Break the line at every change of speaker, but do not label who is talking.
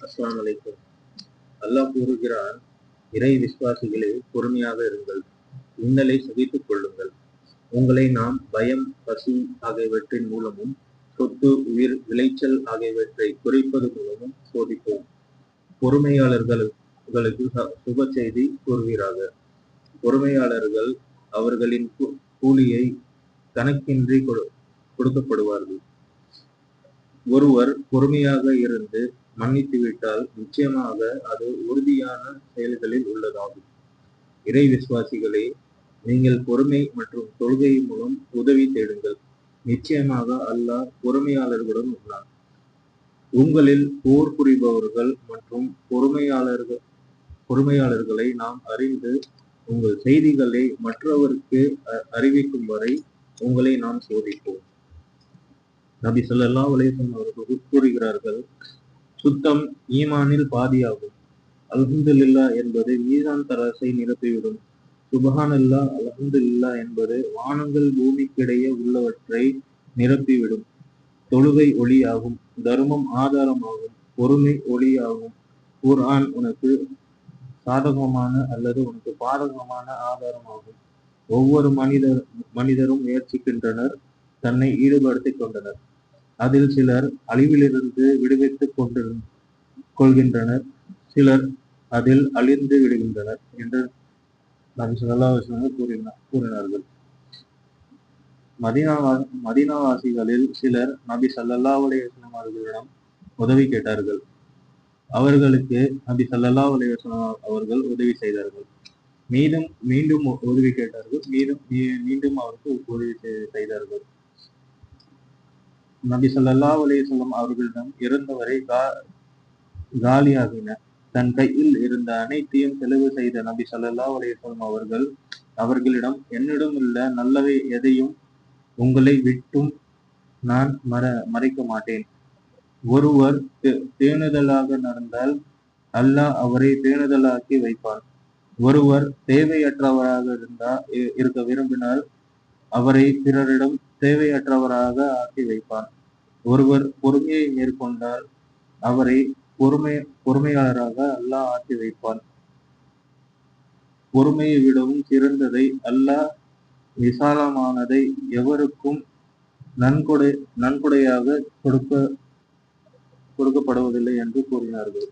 அஸ்ஸலாமு அலைக்கும். அல்லாஹ் கூறுகிறான், இறை விசுவாசிகளே, பொறுமையாக இருங்கள், இன்னலை சகித்துக் கொள்ளுங்கள். உங்களை நாம் பயம், பசி ஆகியவற்றின் மூலமும் சொத்து, உயிர், விளைச்சல் ஆகியவற்றை குறைப்பது மூலமும் சோதிப்போம். பொறுமையாளர்களுக்கு சுப செய்தி கூறுகிறாக. பொறுமையாளர்கள் அவர்களின் கூலியை கணக்கின்றி கொடுக்கப்படுவார்கள். ஒருவர் பொறுமையாக இருந்து மன்னித்துவிட்டால் நிச்சயமாக அது உறுதியான செயல்களில் உள்ளதாகும். இறை விசுவாசிகளே, நீங்கள் பொறுமை மற்றும் தொழுகை மூலம் உதவி தேடுங்கள். நிச்சயமாக அல்லாஹ் பொறுமையாளர்களுடன் உள்ளார். உங்களில் போர் புரிபவர்கள் மற்றும் பொறுமையாளர்களை நாம் அறிந்து உங்கள் செய்திகளை மற்றவருக்கு அறிவிக்கும் வரை உங்களை நாம் சோதிப்போம். நபி ஸல்லல்லாஹு அலைஹி வஸல்லம் அவர்கள் கூறுகிறார்கள், சுத்தம் ஈமானில் பாதியாகும். அல்ஹம்துலில்லாஹ் என்பது மீசான் தராசை நிரப்பிவிடும். சுப்ஹானல்லாஹ், அல்ஹம்துலில்லாஹ் என்பது வானங்கள் பூமிக்கிடையே உள்ளவற்றை நிரப்பிவிடும். தொழுகை ஒளியாகும், தர்மம் ஆதாரமாகும், பொறுமை ஒளியாகும். குர்ஆன் உனக்கு சாதகமான அல்லது உனக்கு பாதகமான ஆதாரமாகும். ஒவ்வொரு மனிதரும் முயற்சிக்கின்றனர், தன்னை ஈடுபடுத்திக் கொண்டனர். அதில் சிலர் அழிவிலிருந்து விடுவித்துக் கொள்கின்றனர், சிலர் அதில் அழிந்து விடுகின்றனர் என்று நபி ஸல்லல்லாஹு அலைஹி வஸல்லம் கூறினார்கள். மதீனாவாசிகளில் சிலர் நபி ஸல்லல்லாஹு அலைஹி வஸல்லம் அவர்களிடம் உதவி கேட்டார்கள். அவர்களுக்கு நபி ஸல்லல்லாஹு அலைஹி வஸல்லம் அவர்கள் உதவி செய்தார்கள். மீண்டும் உதவி கேட்டார்கள். மீண்டும் அவருக்கு உதவி செய்தார்கள். நபி ஸல்லல்லாஹு அலைஹி வஸல்லம் அவர்களிடம் இருந்தவரை காலியாகின. தன் கையில் இருந்த அனைத்தையும் செலவு செய்த நபி ஸல்லல்லாஹு அலைஹி வஸல்லம் அவர்களிடம், என்னிடம் உள்ள நல்லவை எதையும் உங்களை விட்டும் நான் மறைக்க மாட்டேன். ஒருவர் பேணுதலாக நடந்தால் அல்லாஹ் அவரை பேணுதலாக்கி வைப்பான். ஒருவர் தேவையற்றவராக இருக்க விரும்பினால் அவரை பிறரிடம் தேவையற்றவராக ஆக்கி வைப்பான். ஒருவர் பொறுமையை மேற்கொண்டால் அவரை பொறுமையாளராக அல்லாஹ் ஆக்கி வைப்பான். பொறுமையை விடவும் சிறந்ததை, அல்லாஹ் விசாலமானதை எவருக்கும் நன்கொடையாக கொடுக்கப்படுவதில்லை என்று கூறினார்கள்.